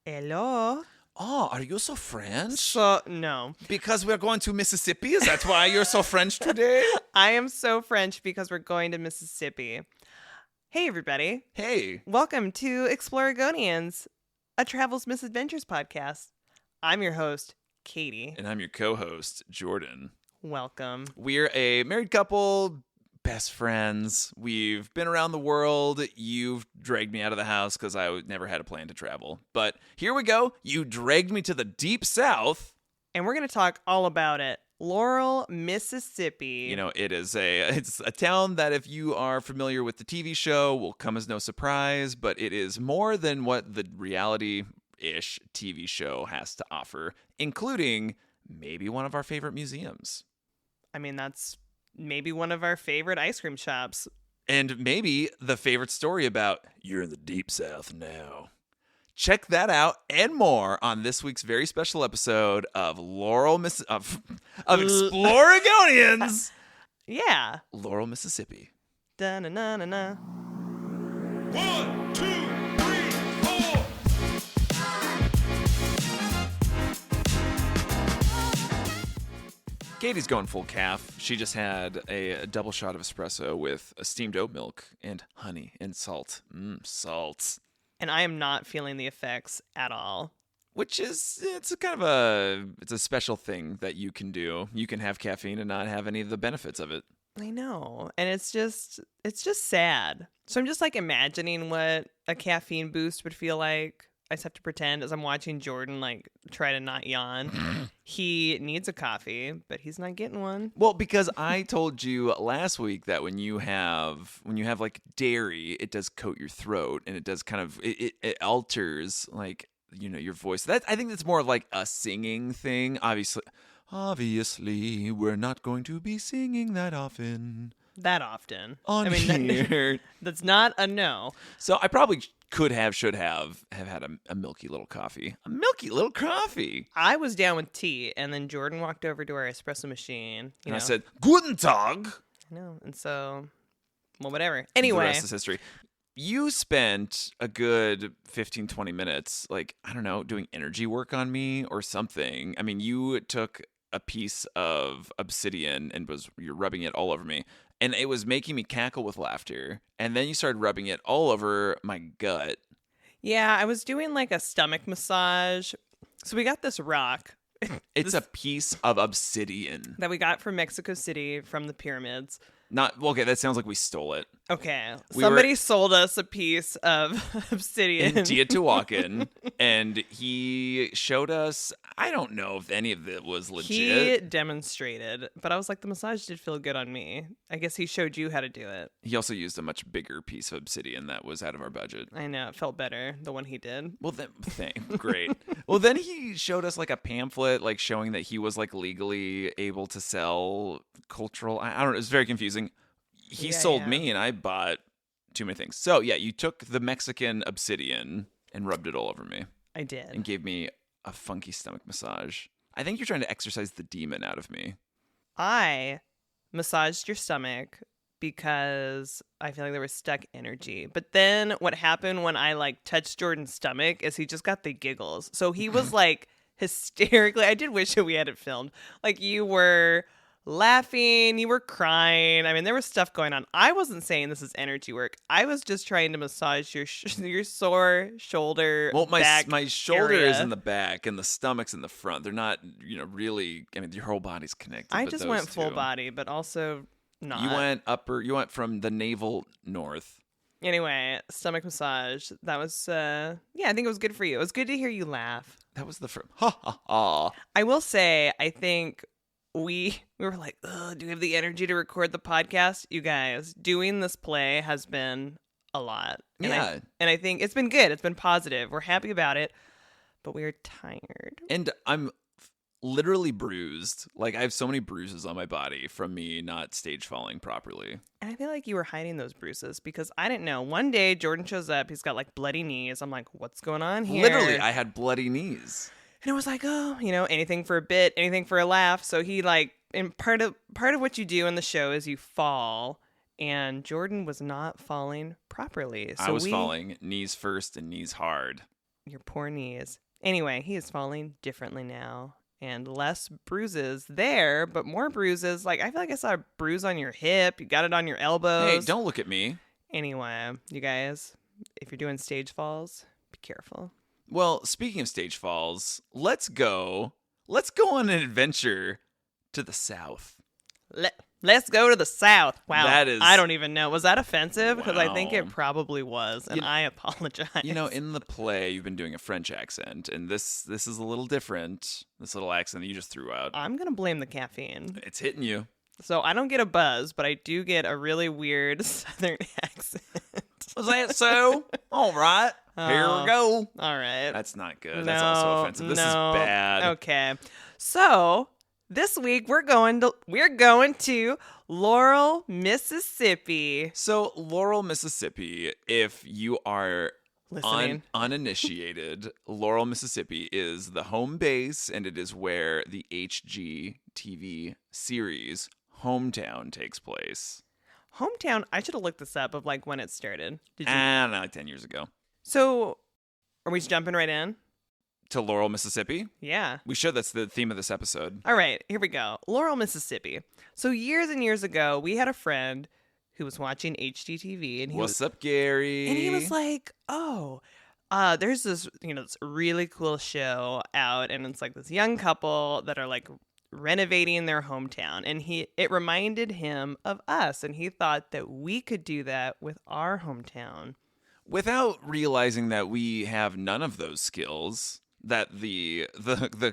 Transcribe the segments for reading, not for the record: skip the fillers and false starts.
Hello. Oh, are you so French? So, no. Because we're going to Mississippi? Is that why you're so French today? I am so French because we're going to Mississippi. Hey, everybody. Hey. Welcome to Exploragonians, a Travels Misadventures podcast. I'm your host, Katie. And I'm your co-host, Jordan. Welcome. We're a married couple, best friends. We've been around the world. You've dragged me out of the house because I never had a plan to travel. But here we go. You dragged me to the deep south. And we're going to talk all about it. Laurel, Mississippi. You know, it's a town that if you are familiar with the TV show will come as no surprise, but it is more than what the reality-ish TV show has to offer, including maybe one of our favorite museums. I mean, that's maybe one of our favorite ice cream shops. And maybe the favorite story about you're in the deep south now. Check that out and more on this week's very special episode of of Exploragonians. Yeah. Laurel, Mississippi. Da-na-na-na-na. 1, 2, 3, 4. Katie's going full calf. She just had a double shot of espresso with a steamed oat milk and honey and salt. Salt. And I am not feeling the effects at all. Which is, it's a special thing that you can do. You can have caffeine and not have any of the benefits of it. I know. And it's just sad. So I'm just like imagining what a caffeine boost would feel like. I just have to pretend as I'm watching Jordan like try to not yawn. He needs a coffee, but he's not getting one. Well, because I told you last week that when you have like dairy, it does coat your throat and it does kind of it alters like, you know, your voice. That I think that's more of like a singing thing. Obviously, we're not going to be singing that often. That often. On here. That's not a no. So I probably should have had a milky little coffee. A milky little coffee. I was down with tea, and then Jordan walked over to our espresso machine. I said, Guten Tag. I know, and so, well, whatever. Anyway. The rest is history. You spent a good 15, 20 minutes, like, I don't know, doing energy work on me or something. I mean, you took a piece of obsidian and you're rubbing it all over me. And it was making me cackle with laughter. And then you started rubbing it all over my gut. Yeah, I was doing like a stomach massage. So we got this rock. It's a piece of obsidian. That we got from Mexico City from the pyramids. Okay, that sounds like we stole it. Okay, somebody sold us a piece of obsidian. In Teotihuacan, and he showed us, I don't know if any of it was legit. He demonstrated, but I was like, the massage did feel good on me. I guess he showed you how to do it. He also used a much bigger piece of obsidian that was out of our budget. I know, it felt better, the one he did. Well, then, great. Well, then he showed us like a pamphlet, like showing that he was like legally able to sell cultural, I don't know, it was very confusing. He sold me and I bought too many things. So, yeah, you took the Mexican obsidian and rubbed it all over me. I did. And gave me a funky stomach massage. I think you're trying to exorcise the demon out of me. I massaged your stomach because I feel like there was stuck energy. But then what happened when I like touched Jordan's stomach is he just got the giggles. So he was like hysterically. I did wish we had it filmed. Like you were laughing, you were crying. I mean, there was stuff going on. I wasn't saying this is energy work. I was just trying to massage your sore shoulder. Well, my shoulder area. is in the back and the stomach's in the front. They're not, really. I mean, your whole body's connected. I just went full body, but also not. You went from the navel north. Anyway, stomach massage. That was, I think it was good for you. It was good to hear you laugh. That was the first. Ha ha ha. I will say, I think. We were like, ugh, do we have the energy to record the podcast? You guys, doing this play has been a lot. And I think it's been good. It's been positive. We're happy about it, but we are tired. And I'm literally bruised. Like, I have so many bruises on my body from me not stage falling properly. And I feel like you were hiding those bruises because I didn't know. One day, Jordan shows up. He's got, like, bloody knees. I'm like, what's going on here? Literally, I had bloody knees. And it was like, oh, anything for a bit, anything for a laugh. So he and part of what you do in the show is you fall, and Jordan was not falling properly. So I was falling knees first and knees hard. Your poor knees. Anyway, he is falling differently now. And less bruises there, but more bruises. Like, I feel like I saw a bruise on your hip. You got it on your elbows. Hey, don't look at me. Anyway, you guys, if you're doing stage falls, be careful. Well, speaking of stage falls, let's go on an adventure to the south. Let's go to the south. Wow. That is- I don't even know. Was that offensive? Because I think Wow. it probably was, and I apologize. You know, in the play, you've been doing a French accent, and this is a little different. This little accent that you just threw out. I'm going to blame the caffeine. It's hitting you. So I don't get a buzz, but I do get a really weird southern accent. Was that so? All right. Here we go. All right. That's not good. That's also offensive. This is bad. Okay. So this week we're going to Laurel, Mississippi. So, Laurel, Mississippi, if you are Listening. uninitiated, Laurel, Mississippi is the home base, and it is where the HGTV series Hometown takes place. Hometown, I should have looked this up of like when it started. Did you? I don't know, like 10 years ago. So are we just jumping right in? To Laurel, Mississippi? Yeah. We should. That's the theme of this episode. All right, here we go. Laurel, Mississippi. So years and years ago, we had a friend who was watching HGTV, and What's up, Gary? And he was like, "Oh, there's this, this really cool show out, and it's like this young couple that are like renovating their hometown." And it reminded him of us, and he thought that we could do that with our hometown. Without realizing that we have none of those skills that the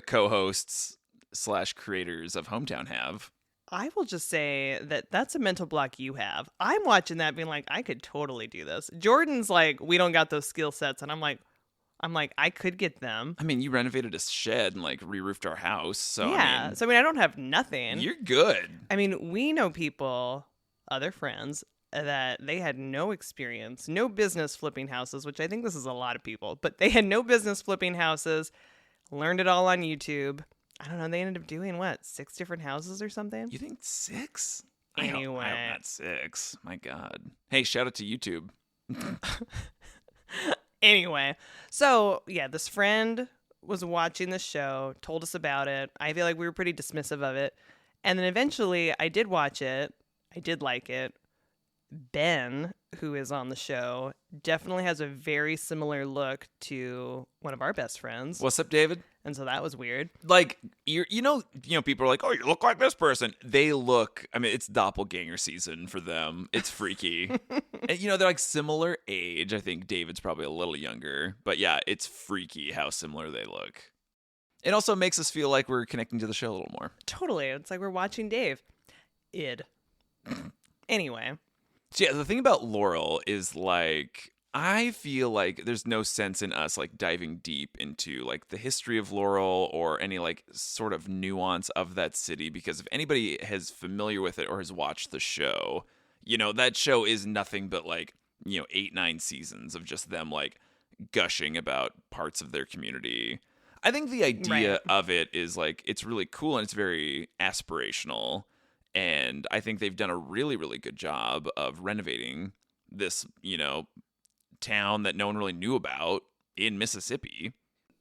co-hosts / creators of Hometown have. I will just say that that's a mental block you have. I'm watching that being like, I could totally do this. Jordan's like, we don't got those skill sets. And I'm like, I could get them. I mean, you renovated a shed and like re-roofed our house. So yeah. I mean, I don't have nothing. you're good. I mean, we know people, other friends, that they had no experience, no business flipping houses, which I think this is a lot of people, but they had no business flipping houses, learned it all on YouTube. I don't know. They ended up doing 6 different houses or something? You think 6? Anyway. I hope not 6. My God. Hey, shout out to YouTube. Anyway, so yeah, this friend was watching the show, told us about it. I feel like we were pretty dismissive of it. And then eventually I did watch it. I did like it. Ben, who is on the show, definitely has a very similar look to one of our best friends. What's up, David? And so that was weird. Like, you know, people are like, oh, you look like this person. They look, I mean, it's doppelgänger season for them. It's freaky. And, they're like similar age. I think David's probably a little younger. But yeah, it's freaky how similar they look. It also makes us feel like we're connecting to the show a little more. Totally. It's like we're watching Dave. Anyway. So yeah, the thing about Laurel is like, I feel like there's no sense in us like diving deep into like the history of Laurel or any like sort of nuance of that city, because if anybody is familiar with it or has watched the show, that show is nothing but like, 8-9 seasons of just them like gushing about parts of their community. I think the idea of it is like, it's really cool and it's very aspirational. And I think they've done a really, really good job of renovating this, town that no one really knew about in Mississippi.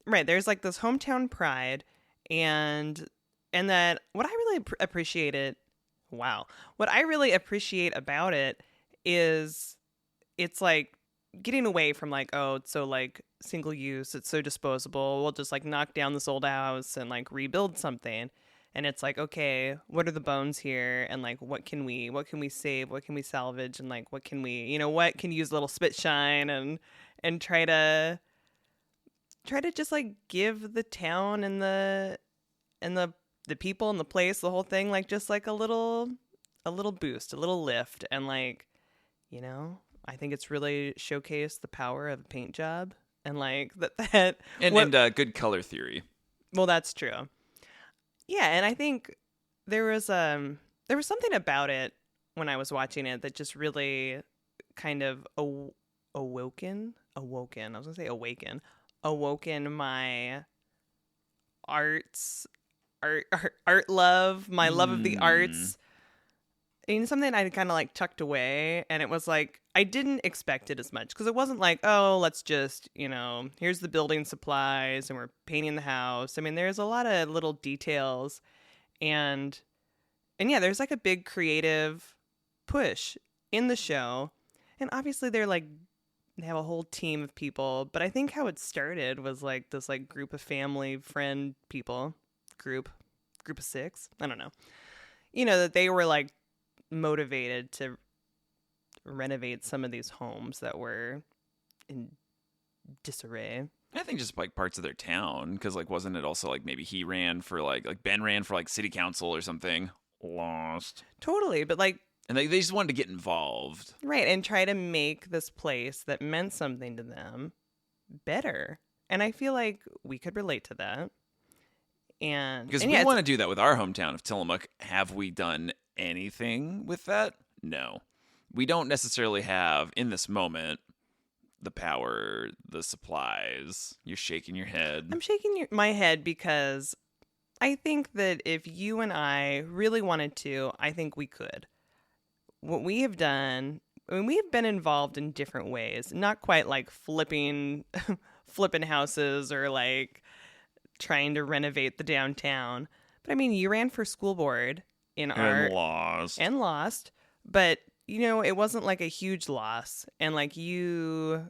Right. There's like this hometown pride, and that what I really appreciate about it is it's like getting away from like, oh, it's so like single use, it's so disposable. We'll just like knock down this old house and like rebuild something. And it's like, okay, what are the bones here? And like, what can we save? What can we salvage? And like, what can we, what can use a little spit shine and try to just like give the town and the people and the place, the whole thing, like just like a little boost, a little lift. And like, I think it's really showcased the power of a paint job and like that. And good color theory. Well, that's true. Yeah, and I think there was something about it when I was watching it that just really kind of awoken my art love, my love of the arts. something I kind of like tucked away, and it was like I didn't expect it as much because it wasn't like, oh, let's just, here's the building supplies and we're painting the house. I mean, there's a lot of little details, and yeah, there's like a big creative push in the show, and obviously they have a whole team of people, but I think how it started was like this like group of family friend people, group of 6, I don't know, that they were like motivated to renovate some of these homes that were in disarray. I think just like parts of their town, because like wasn't it also like maybe he ran for like Ben ran for like city council or something? Lost. Totally, but like, and they just wanted to get involved, right, and try to make this place that meant something to them better. And I feel like we could relate to that. Because we want to do that with our hometown of Tillamook. Have we done anything with that? No. We don't necessarily have, in this moment, the power, the supplies. You're shaking your head. I'm shaking my head because I think that if you and I really wanted to, I think we could. What we have done, I mean, we have been involved in different ways. Not quite like flipping houses or like trying to renovate the downtown. But I mean, you ran for school board and lost. But, it wasn't like a huge loss. And like I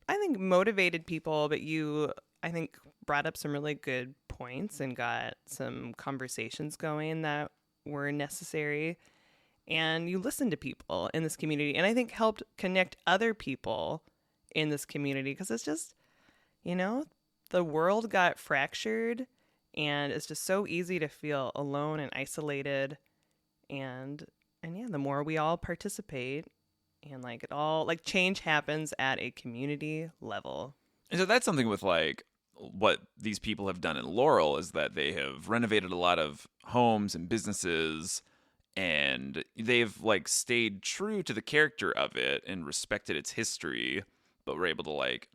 think motivated people, but I think brought up some really good points and got some conversations going that were necessary. And you listened to people in this community, and I think helped connect other people in this community, because it's just, the world got fractured, and it's just so easy to feel alone and isolated. And yeah, the more we all participate, and like it all, like change happens at a community level. And so that's something with like what these people have done in Laurel, is that they have renovated a lot of homes and businesses, and they've like stayed true to the character of it and respected its history, but were able to like,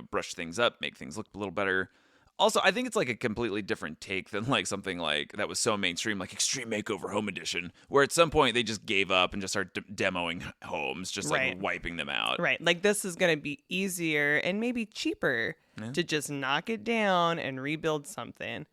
brush things up, make things look a little better. Also, I think it's like a completely different take than like something like that was so mainstream, like Extreme Makeover Home Edition, where at some point they just gave up and just started demoing homes, just like wiping them out. Right. Like this is going to be easier and maybe cheaper to just knock it down and rebuild something.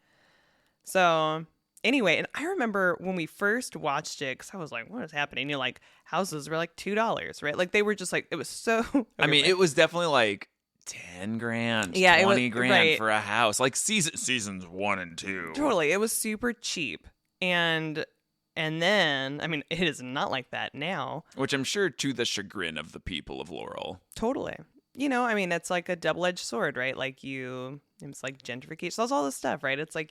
So anyway, and I remember when we first watched it, because I was like, what is happening? Like houses were like $2, right? Like they were just like, it was so... I mean, it was definitely like 10 grand, 20 grand for a house, like seasons 1 and 2. Totally. It was super cheap. And then, I mean, it is not like that now. Which I'm sure to the chagrin of the people of Laurel. Totally. I mean, it's like a double-edged sword, right? Like it's like gentrification. So that's all this stuff, right? It's like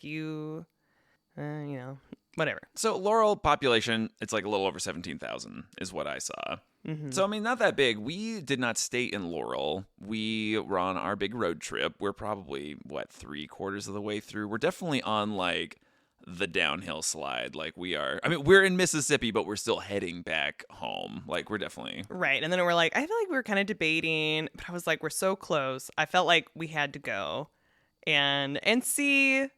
whatever. So Laurel population, it's like a little over 17,000 is what I saw. Mm-hmm. So, I mean, not that big. We did not stay in Laurel. We were on our big road trip. We're probably, 3/4 of the way through. We're definitely on, like, the downhill slide. Like, we are. I mean, we're in Mississippi, but we're still heading back home. Like, we're definitely. Right. And then we're like, I feel like we were kind of debating, but I was like, we're so close. I felt like we had to go and see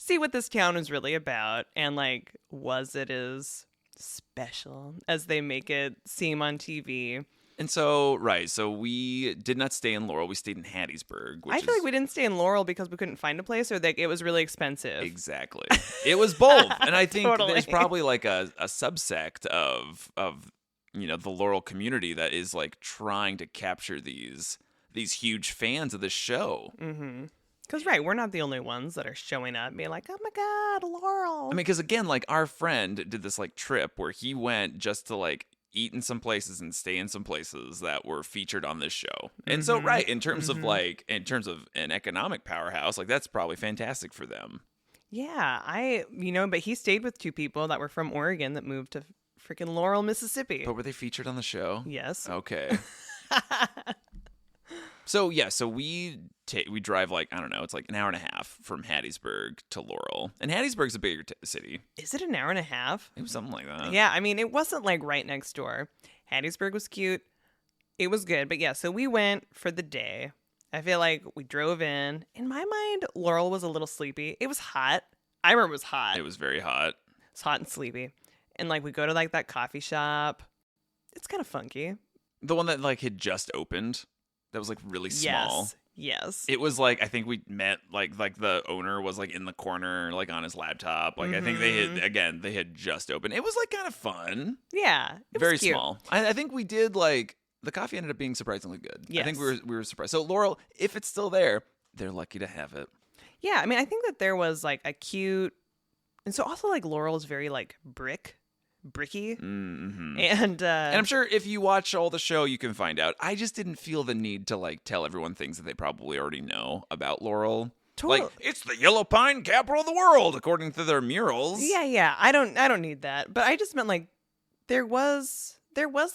what this town is really about. And, like, was it as special as they make it seem on TV? And so, right, so we did not stay in Laurel. We stayed in Hattiesburg. I feel like we didn't stay in Laurel because we couldn't find a place, or that it was really expensive. Exactly. It was both. And I think Totally. There's probably like a subsect of the Laurel community that is like trying to capture these huge fans of this show. Mm-hmm. Because, right, we're not the only ones that are showing up being like, oh, my God, Laurel. I mean, because, again, like, our friend did this, like, trip where he went just to, like, eat in some places and stay in some places that were featured on this show. And so, right, in terms of an economic powerhouse, like, that's probably fantastic for them. Yeah, but he stayed with 2 people that were from Oregon that moved to freaking Laurel, Mississippi. But were they featured on the show? Yes. Okay. So, yeah, we drive like, I don't know, it's like an hour and a half from Hattiesburg to Laurel. And Hattiesburg's a bigger city. Is it an hour and a half? It was something like that. Yeah, I mean, it wasn't like right next door. Hattiesburg was cute. It was good. But yeah, so we went for the day. I feel like we drove in. In my mind, Laurel was a little sleepy. It was hot. I remember it was hot. It was very hot. It's hot and sleepy. And like we go to like that coffee shop. It's kind of funky. The one that like had just opened. That was like really small. Yes. It was like I think we met like the owner was like in the corner like on his laptop. Like I think they had just opened. It was like kind of fun. Yeah. It Very was cute. small. I think we did like the coffee ended up being surprisingly good. Yes. I think we were surprised. So Laurel, if it's still there, they're lucky to have it. Yeah, I mean, I think that there was like a cute, and so also like Laurel's very like bricky, Mm-hmm. and I'm sure if you watch all the show, you can find out. I just didn't feel the need to like tell everyone things that they probably already know about Laurel. Like it's the yellow pine capital of the world, according to their murals. Yeah. I don't need that, but I just meant like there was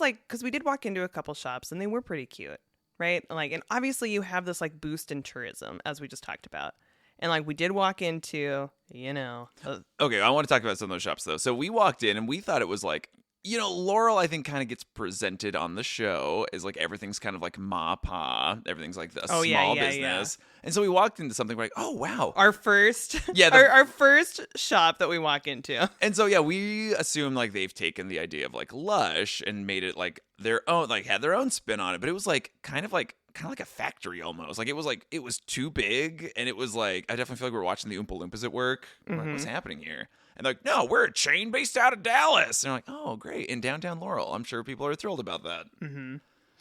like because we did walk into a couple shops and they were pretty cute, right? Like, and obviously you have this like boost in tourism as we just talked about. And like we did walk into, Okay, I want to talk about some of those shops though. So we walked in and we thought it was like, Laurel I think kind of gets presented on the show as like everything's kind of like ma pa, everything's like a small business. Yeah. And so we walked into something like, oh wow, our first, yeah, our first shop that we walk into. And so yeah, we assume like they've taken the idea of like Lush and made it like their own, like had their own spin on it, but it was like kind of like a factory almost. Like it was too big, and it was like I definitely feel like we're watching the Oompa Loompas at work. We're like, what's happening here? And they're like, no, we're a chain based out of Dallas. And I'm like, oh great, in downtown Laurel. I'm sure people are thrilled about that. Mm-hmm.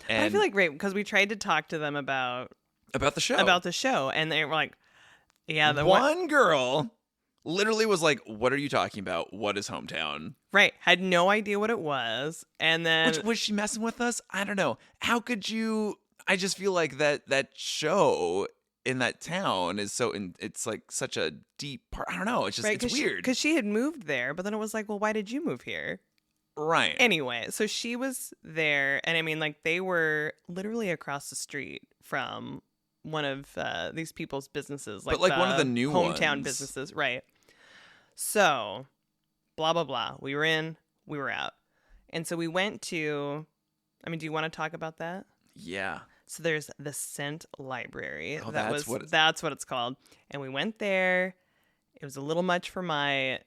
And I feel like great because we tried to talk to them about the show, and they were like, yeah, the one girl literally was like, what are you talking about? What is hometown? Right. Had no idea what it was. And then Was she messing with us? I don't know. How could you? I just feel like that show in that town is it's like such a deep part. I don't know. It's just it's weird. Because she had moved there, but then it was like, well, why did you move here? Right. Anyway, so she was there, and I mean, like they were literally across the street from one of these people's businesses, like, but like one of the new hometown ones. businesses, right? So, blah blah blah. We were in, we were out, and so we went to. I mean, do you want to talk about that? Yeah. So there's the Scent Library. Oh, that's what it's called. And we went there. It was a little much for my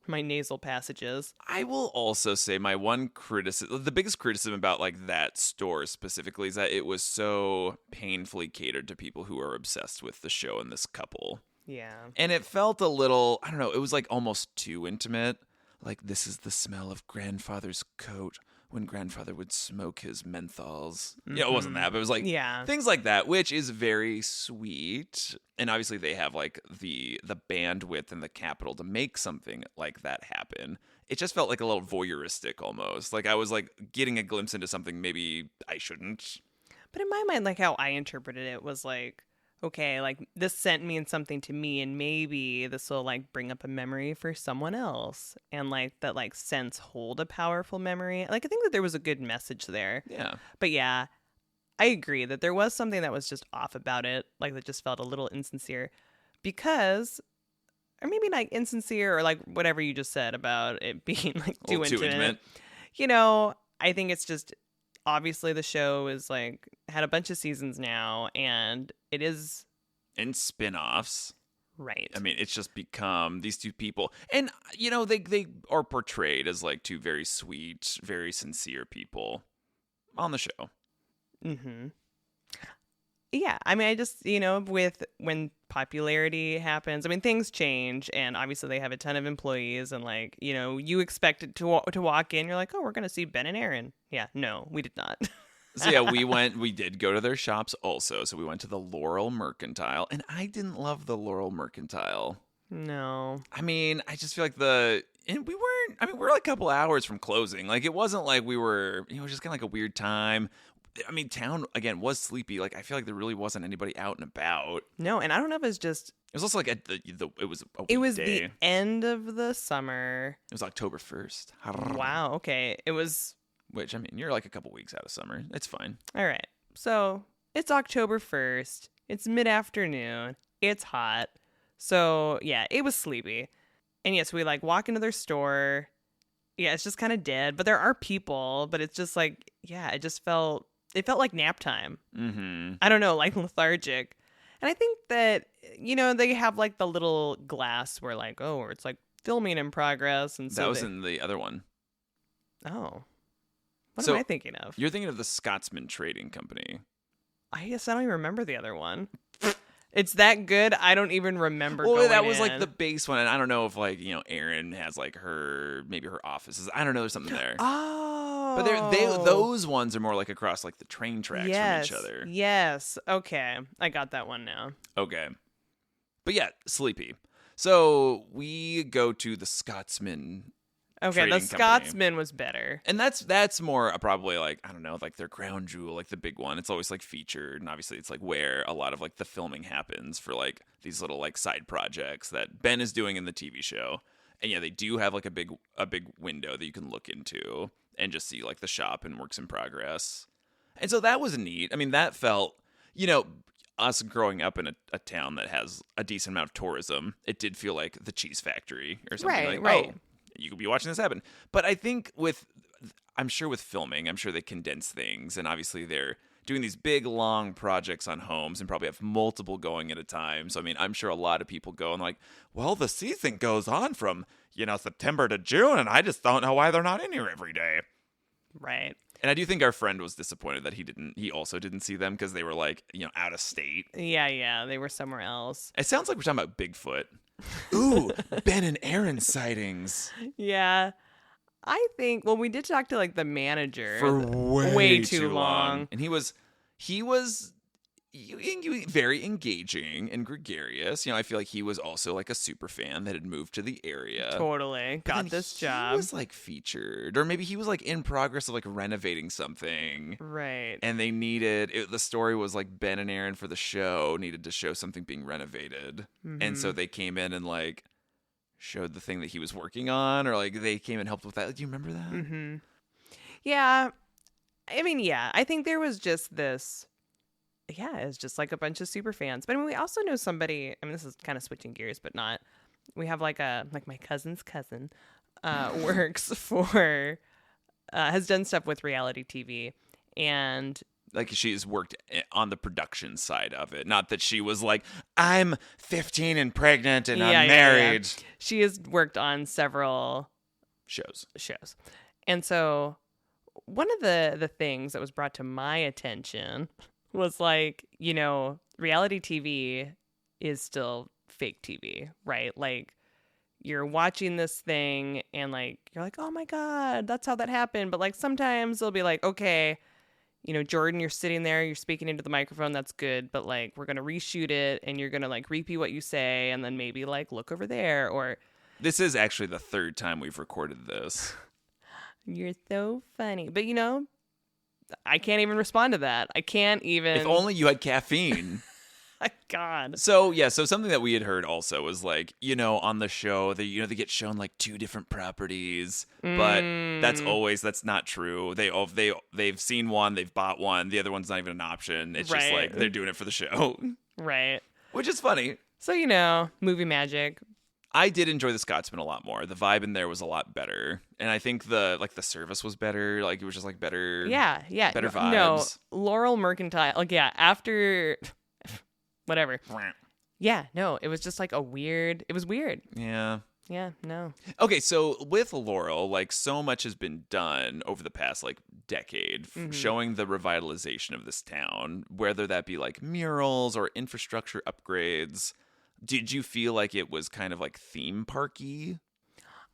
nasal passages. I will also say my one the biggest criticism about like that store specifically is that it was so painfully catered to people who are obsessed with the show and this couple. Yeah. And it felt a little, I don't know, it was like almost too intimate. Like, this is the smell of grandfather's coat when grandfather would smoke his menthols. Mm-hmm. Yeah, it wasn't that, but it was like things like that, which is very sweet. And obviously they have like the bandwidth and the capital to make something like that happen. It just felt like a little voyeuristic almost. Like I was like getting a glimpse into something maybe I shouldn't. But in my mind, like how I interpreted it was like, okay, like this scent means something to me, and maybe this will like bring up a memory for someone else, and like that like scents hold a powerful memory. Like I think that there was a good message there. Yeah. But yeah, I agree that there was something that was just off about it, like that just felt a little insincere, because, or maybe like insincere or like whatever you just said about it being like too intimate. You know, I think it's just obviously the show is like had a bunch of seasons now, and it is and spin-offs. Right. I mean, it's just become these two people, and you know they are portrayed as like two very sweet, very sincere people on the show. Mm-hmm. Yeah, I mean, I just, you know, with when popularity happens, I mean, things change, and obviously they have a ton of employees, and like, you know, you expect it to walk in, you're like, oh, we're gonna see Ben and Aaron. Yeah, no, we did not. So yeah, we did go to their shops also. So we went to the Laurel Mercantile, and I didn't love the Laurel Mercantile. No. I mean, I just feel like we were like a couple hours from closing. Like it wasn't like we were, you know, it was just kind of like a weird time. I mean, town again was sleepy. Like I feel like there really wasn't anybody out and about. No, and I don't know if it's just. It was also like it was a it was weekday. The end of the summer. It was October 1st. Wow. Okay. It was. Which I mean, you're like a couple weeks out of summer. It's fine. All right. So it's October 1st. It's mid-afternoon. It's hot. So yeah, it was sleepy. And yes, we like walk into their store. Yeah, it's just kind of dead, but there are people. But it's just like, yeah, it felt like nap time. Mm-hmm. I don't know, like lethargic. And I think that, you know, they have like the little glass where like, oh, it's like filming in progress, and so That was in the other one. Oh, what So, am I thinking of? You're thinking of the Scotsman Trading Company. I guess I don't even remember the other one. It's that good. I don't even remember. Well, going that was like in. the base one, and I don't know if like Erin has like maybe her offices. I don't know. There's something there. Oh, But those ones are more like across like the train tracks yes, from each other. Yes. Okay, I got that one now. Okay. But yeah, sleepy. So we go to the Scotsman. Okay, Trading the company. Scotsman was better. And that's more probably like, I don't know, like their crown jewel, like the big one. It's always like featured, and obviously it's like where a lot of like the filming happens for like these little like side projects that Ben is doing in the TV show. And yeah, they do have like a big window that you can look into and just see like the shop and works in progress. And so that was neat. I mean, that felt, us growing up in a town that has a decent amount of tourism, it did feel like the cheese factory or something. Right. Oh, you could be watching this happen. But I think I'm sure with filming, I'm sure they condense things, and obviously they're doing these big long projects on homes and probably have multiple going at a time. So I mean, I'm sure a lot of people go and like, well, the season goes on from September to June, and I just don't know why they're not in here every day. Right. And I do think our friend was disappointed that he also didn't see them because they were like, out of state. Yeah, they were somewhere else. It sounds like we're talking about Bigfoot. Ooh, Ben and Aaron sightings. Yeah. I think, well, we did talk to like the manager For way too long. And he was very engaging and gregarious. I feel like he was also like a super fan that had moved to the area. Totally. But Got then this He job. was like featured, or maybe he was like in progress of like renovating something. Right. And they the story was like Ben and Aaron for the show needed to show something being renovated. And so they came in and like showed the thing that he was working on, or like they came and helped with that. Do you remember that? Mm-hmm. Yeah. I mean, yeah. I think there was just this. Yeah, it's just like a bunch of super fans. But I mean, we also know somebody. I mean, this is kind of switching gears, but not. We have like my cousin's cousin works for has done stuff with reality TV, and Like she's worked on the production side of it. Not that she was like, I'm 15 and pregnant and I'm married. Yeah. She has worked on several Shows. And so one of the things that was brought to my attention was like, reality TV is still fake TV, right? Like you're watching this thing and like you're like, oh my God, that's how that happened. But like sometimes they'll be like, okay, Jordan, you're sitting there, you're speaking into the microphone, that's good, but like we're gonna reshoot it and you're gonna like repeat what you say and then maybe like look over there. Or This is actually the third time we've recorded this. you're so funny. But I can't even respond to that. I can't even. If only you had caffeine. My God. So something that we had heard also was like, on the show, they get shown like two different properties, but that's not true. They've seen one, they've bought one, the other one's not even an option. It's just like they're doing it for the show. Right. Which is funny. So, movie magic. I did enjoy the Scotsman a lot more. The vibe in there was a lot better. And I think the service was better. Like it was just like better. Yeah. Better vibes. No, Laurel Mercantile. Like, yeah, after whatever. Yeah, no, it was just like it was weird. Yeah. Yeah, no. Okay, so with Laurel, like so much has been done over the past like decade showing the revitalization of this town, whether that be like murals or infrastructure upgrades. Did you feel like it was kind of like theme parky?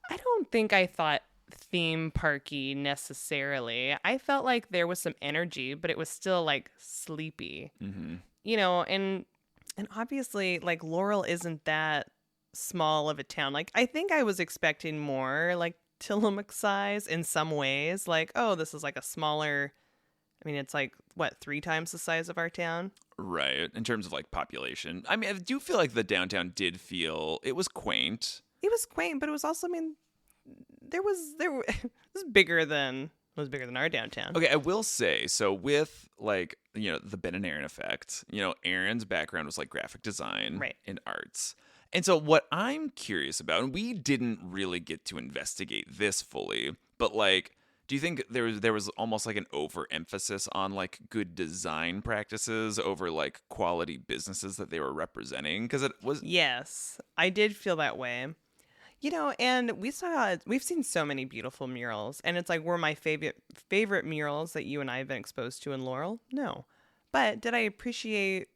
I don't think I thought theme parky necessarily. I felt like there was some energy, but it was still like sleepy. Mm-hmm. And obviously like Laurel isn't that small of a town. Like I think I was expecting more like Tillamook size in some ways. Like, oh, this is like a smaller. I mean, it's like what, 3 times the size of our town? Right, in terms of like population. I mean, I do feel like the downtown it was quaint. It was quaint, but it was also, I mean, it was bigger than our downtown. Okay, I will say, so with like, the Ben and Aaron effect, Aaron's background was like graphic design and arts. And so what I'm curious about, and we didn't really get to investigate this fully, but like, do you think there was almost like an overemphasis on like good design practices over like quality businesses that they were representing? Because it was. Yes, I did feel that way. And we've seen so many beautiful murals, and it's like, were my favorite murals that you and I have been exposed to in Laurel? No. But did I appreciate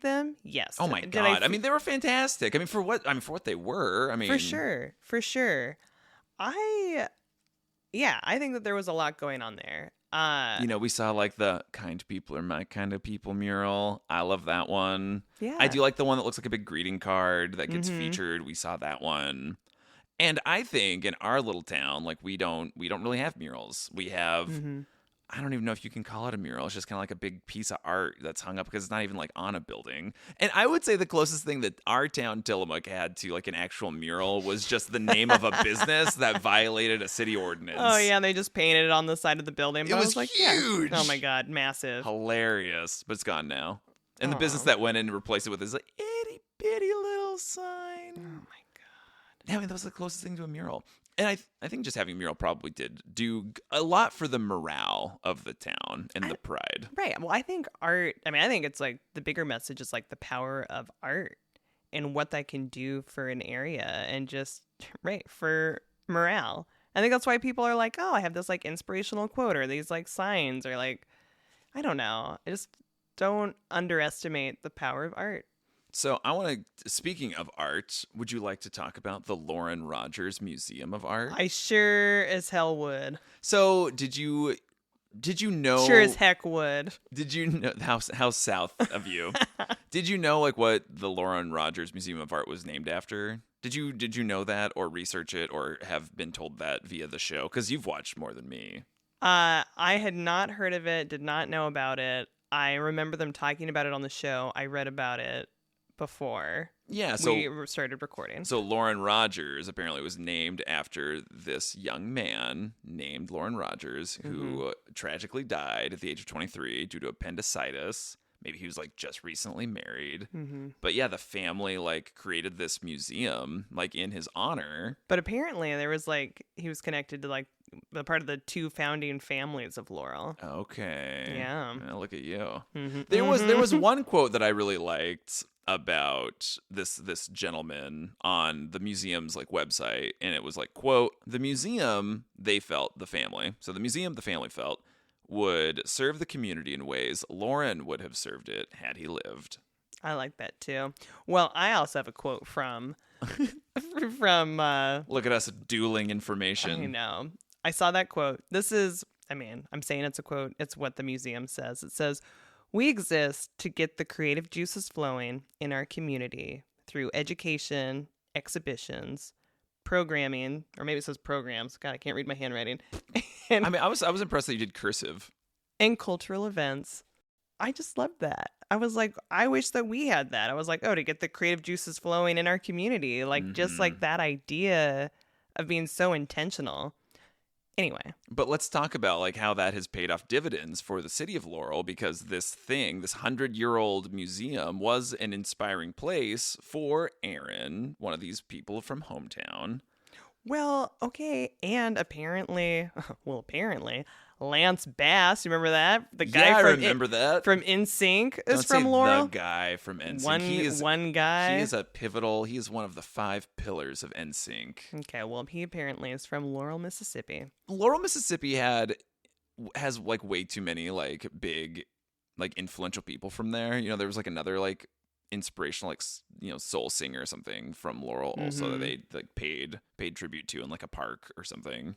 them? Yes. Oh my Did God. I mean, they were fantastic. I mean, for what they were. I mean, for sure. I think that there was a lot going on there. we saw like the kind people are my kind of people mural. I love that one. Yeah. I do like the one that looks like a big greeting card that gets featured. We saw that one. And I think in our little town, like we don't really have murals. We have I don't even know if you can call it a mural. It's just kind of like a big piece of art that's hung up because it's not even like on a building. And I would say the closest thing that our town, Tillamook, had to like an actual mural was just the name of a business that violated a city ordinance. Oh yeah, they just painted it on the side of the building. But It I was like, huge. Yeah. Oh my God, massive. Hilarious, but it's gone now. And the business that went in and replaced it with is like itty bitty little sign. Oh my God. Yeah, I mean that was the closest thing to a mural. And I think just having a mural probably did do a lot for the morale of the town and the pride. Right. Well, I think art, I think it's like the bigger message is like the power of art and what that can do for an area and just, for morale. I think that's why people are like, oh, I have this like inspirational quote or these like signs or like, I don't know. I just don't underestimate the power of art. So I want to, speaking of art, would you like to talk about the Lauren Rogers Museum of Art? I sure as hell would. So did you know? Sure as heck would. Did you know how south of you? Did you know like what the Lauren Rogers Museum of Art was named after? Did you know that or research it or have been told that via the show? Because you've watched more than me. I had not heard of it, did not know about it. I remember them talking about it on the show. I read about it before we started recording. So Lauren Rogers apparently was named after this young man named Lauren Rogers who tragically died at the age of 23 due to appendicitis. Maybe he was like just recently married. But yeah, the family like created this museum like in his honor. But apparently there was like he was connected to like the part of the two founding families of Laurel. Okay. Yeah. Look at you. There was one quote that I really liked about this gentleman on the museum's like website, and it was like, quote, the museum the family felt would serve the community in ways Lauren would have served it had he lived. I like that too. Well, I also have a quote from look at us dueling information. I know. I saw that quote. I'm saying it's a quote. It's what the museum says. It says, "We exist to get the creative juices flowing in our community through education, exhibitions, programming," or maybe it says programs. God, I can't read my handwriting. I was impressed that you did cursive. And cultural events. I just loved that. I was like, I wish that we had that. I was like, to get the creative juices flowing in our community. Like, just like that idea of being so intentional. Anyway. But let's talk about like how that has paid off dividends for the city of Laurel, because this 100-year-old museum was an inspiring place for Aaron, one of these people from hometown. Well, okay. And apparently, Lance Bass, you remember that? The guy I remember that. From NSYNC is Don't from say Laurel. The guy from NSYNC. One guy. He is one of the 5 pillars of NSYNC. Okay, well, he apparently is from Laurel, Mississippi. Laurel, Mississippi has like way too many like big, like influential people from there. There was like another like inspirational like soul singer or something from Laurel also that they like paid tribute to in like a park or something.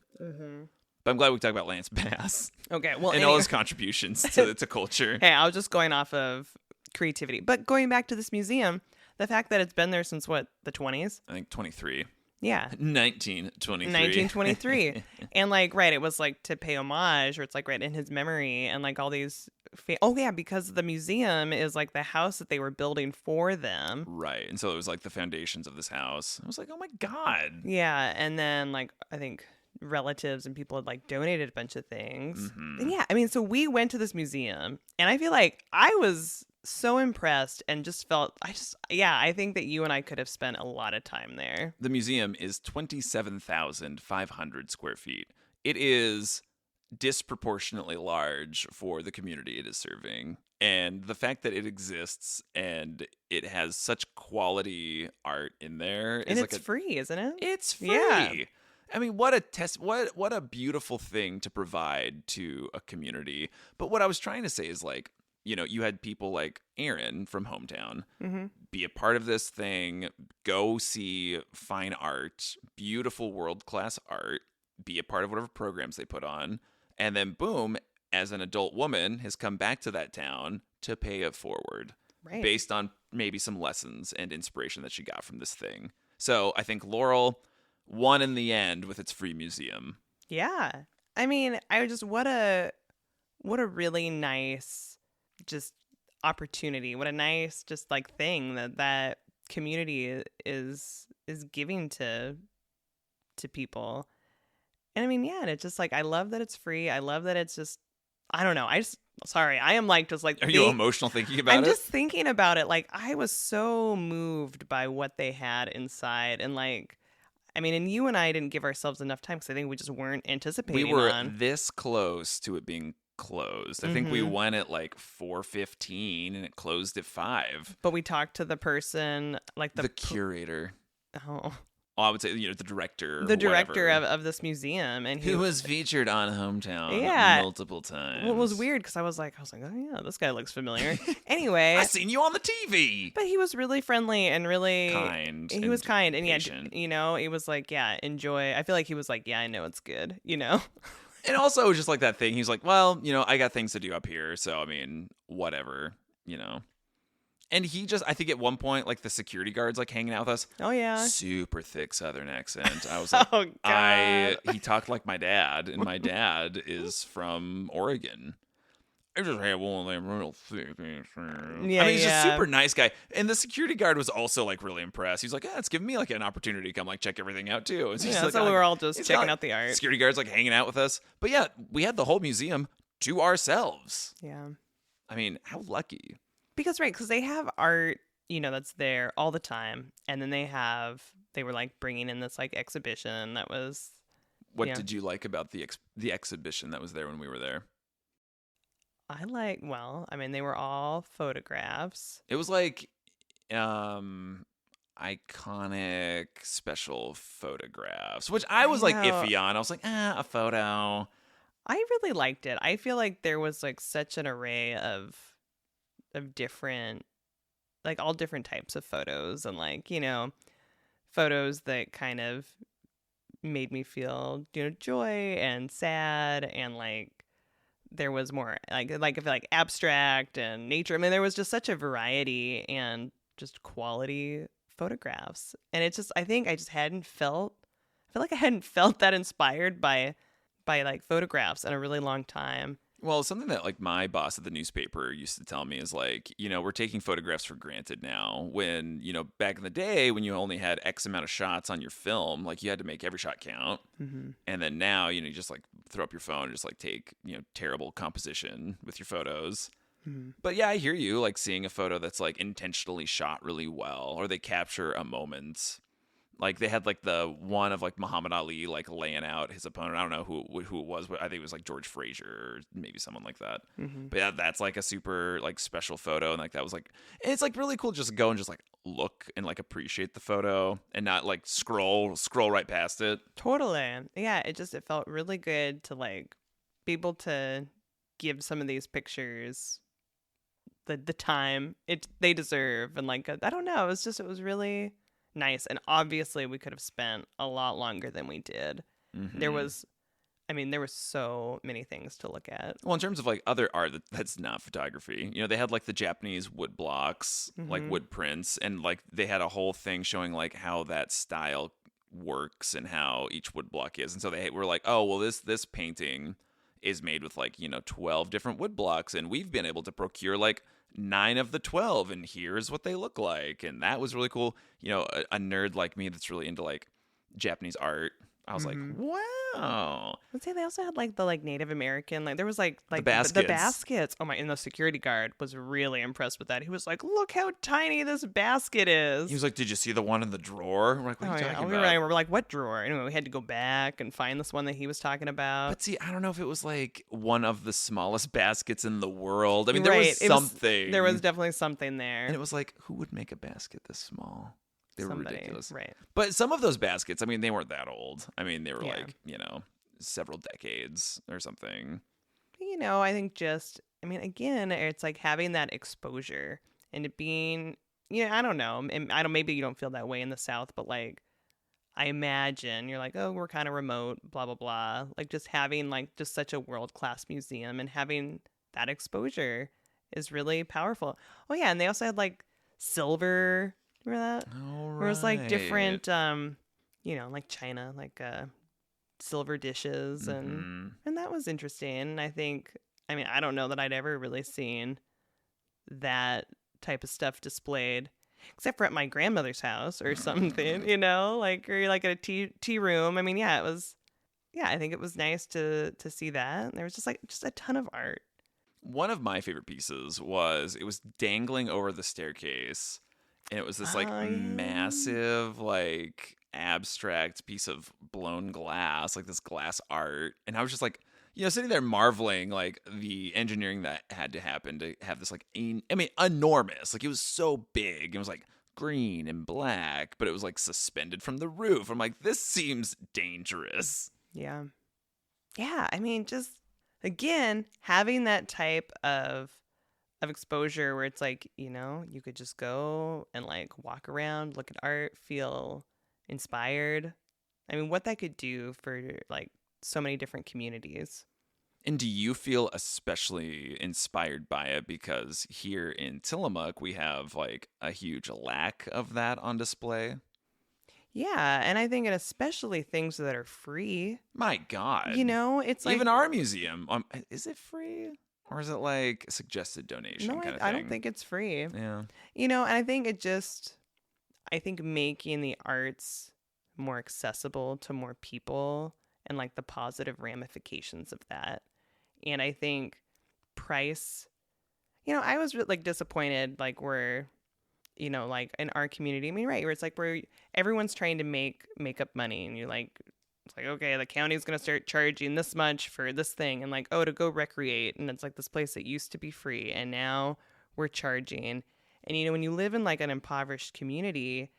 But I'm glad we talked about Lance Bass. Okay, well, and all his contributions to culture. Hey, I was just going off of creativity, but going back to this museum, the fact that it's been there since what, the 20s? I think 23. Yeah. 1923. And like, right, it was like to pay homage, or it's like right in his memory, and like all these because the museum is like the house that they were building for them. Right. And so it was like the foundations of this house. I was like, oh my God. Yeah. And then like, I think relatives and people had like donated a bunch of things. And yeah, so we went to this museum, and I feel like I was so impressed and just felt, I think that you and I could have spent a lot of time there. The museum is 27,500 square feet. It is disproportionately large for the community it is serving. And the fact that it exists and it has such quality art in there And is it's like free, isn't it? it's free. Yeah. I mean, what a beautiful thing to provide to a community. But what I was trying to say is like, you had people like Aaron from Hometown Mm-hmm. be a part of this thing, go see fine art, beautiful world-class art, be a part of whatever programs they put on, and then boom, as an adult woman, has come back to that town to pay it forward Right. based on maybe some lessons and inspiration that she got from this thing. So I think Laurel won in the end with its free museum. Yeah. I mean, I just what a really nice just opportunity. What a nice just like thing that community is giving to people. And I mean, yeah, and it's just like I love that it's free. I love that it's just I don't know. I am like just like Are you emotional thinking about I'm it? just thinking about it. Like I was so moved by what they had inside, and like, I mean, and you and I didn't give ourselves enough time because I think we just weren't anticipating. We were on. this close to it being closed. I think we went at like 4:15 and it closed at 5. But we talked to the person, like The curator. oh, I would say, the director. the director whatever, of this museum, and who was featured on Hometown Yeah. multiple times. Well, it was weird because I was like, oh yeah, this guy looks familiar. Anyway, I seen you on the TV. but he was really friendly and really Kind. He was kind, and patient. yeah, he was like, yeah, enjoy. I feel like he was like, yeah, I know it's good, you know. And also, it was just like that thing. He's like, well, I got things to do up here. So, I mean, whatever, And he just, I think at one point, like the security guard's like hanging out with us. Oh yeah. Super thick Southern accent. I was like, Oh god. he talked like my dad, and my dad is from Oregon. I just had one of them real thick. Yeah, I mean, he's yeah. just super nice guy. And the security guard was also like really impressed. He's like, it's giving me like an opportunity to come like check everything out too. And Yeah, so we were all just he's checking got, out the art. Security guard's like hanging out with us. But yeah, we had the whole museum to ourselves. Yeah. I mean, how lucky. Because they have art, that's there all the time, and then they were like bringing in this like exhibition that was. What Yeah. did you like about the exhibition that was there when we were there? I mean, they were all photographs. It was like iconic special photographs, which I was like know. iffy on. I was like, a photo. I really liked it. I feel like there was like such an array of different, like all different types of photos, and like, photos that kind of made me feel, joy and sad, and like there was more like I feel like abstract and nature. I mean, there was just such a variety and just quality photographs. And it's just, I think I feel like I hadn't felt that inspired by like photographs in a really long time. Well, something that like my boss at the newspaper used to tell me is like, we're taking photographs for granted now when, back in the day when you only had X amount of shots on your film, like you had to make every shot count. Mm-hmm. And then now, you just like throw up your phone and just like take, terrible composition with your photos. Mm-hmm. But yeah, I hear you, like seeing a photo that's like intentionally shot really well, or they capture a moment. Like they had like the one of like Muhammad Ali like laying out his opponent. I don't know who it was, but I think it was like George Frazier or maybe someone like that. Mm-hmm. But yeah, that's like a super like special photo, and like that was like it's like really cool just to go and just like look and like appreciate the photo and not like scroll right past it. Totally. Yeah, it felt really good to like be able to give some of these pictures the time they deserve, and like I don't know, it was really nice. And obviously we could have spent a lot longer than we did. Mm-hmm. There was so many things to look at. Well, in terms of like other art that's not photography, they had like the Japanese wood blocks, like Mm-hmm. wood prints, and like they had a whole thing showing like how that style works and how each wood block is. And so they were like, oh, well, this painting is made with like, 12 different wood blocks, and we've been able to procure like 9 of the 12, and here's what they look like. And that was really cool. A nerd like me that's really into like Japanese art, I was like, wow. Let's say they also had like the like Native American, like there was like The the baskets. baskets. Oh my! And the security guard was really impressed with that. He was like, "Look how tiny this basket is." He was like, did you see the one in the drawer? We're like, what are you talking about? We were like, "What drawer?" Anyway, we had to go back and find this one that he was talking about. But see, I don't know if it was like one of the smallest baskets in the world. I mean, there Right, was something. there was definitely something there. And it was like, who would make a basket this small? They were Somebody, ridiculous. right? But some of those baskets, I mean, they weren't that old. I mean, they were Yeah. like, several decades or something. I think just, I mean, again, it's like having that exposure and it being, I don't know. And maybe you don't feel that way in the South, but like, I imagine you're like, oh, we're kind of remote, blah, blah, blah. Like just having like just such a world-class museum and having that exposure is really powerful. Oh yeah. And they also had like silver. Remember that? Oh, right. Where it was like different, like China, like silver dishes, and that was interesting. And I think, I mean, I don't know that I'd ever really seen that type of stuff displayed, except for at my grandmother's house or something, like, or like at a tea room. I mean, yeah, I think it was nice to see that. And there was just a ton of art. One of my favorite pieces was it was dangling over the staircase. And it was this like massive, like abstract piece of blown glass, like this glass art. And I was just like, sitting there marveling, like the engineering that had to happen to have this like, enormous. Like it was so big. It was like green and black, but it was like suspended from the roof. I'm like, this seems dangerous. Yeah. Yeah. I mean, just again, having that type of exposure where it's like, you could just go and like walk around, look at art, feel inspired. I mean, what that could do for like so many different communities. And do you feel especially inspired by it? Because here in Tillamook, we have like a huge lack of that on display. Yeah. And I think, and especially things that are free. My God. It's like. Even our museum. Is it free? Or is it like a suggested donation kind of thing? I don't think it's free. Yeah. And I think I think making the arts more accessible to more people and like the positive ramifications of that. And I think price, I was like disappointed, like where, like in our community, I mean, right, where it's like where everyone's trying to make up money and you're like, it's like, okay, the county's going to start charging this much for this thing. And like, oh, to go recreate. And it's like this place that used to be free. And now we're charging. And, when you live in like an impoverished community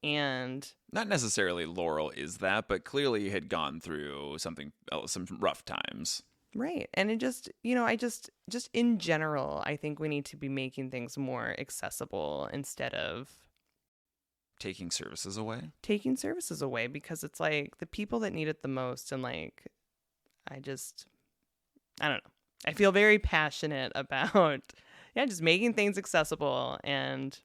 and. Not necessarily Laurel is that, but clearly you had gone through some rough times. Right. And it just, just in general, I think we need to be making things more accessible instead of. Taking services away, because it's like the people that need it the most. And like, I don't know. I feel very passionate about, just making things accessible and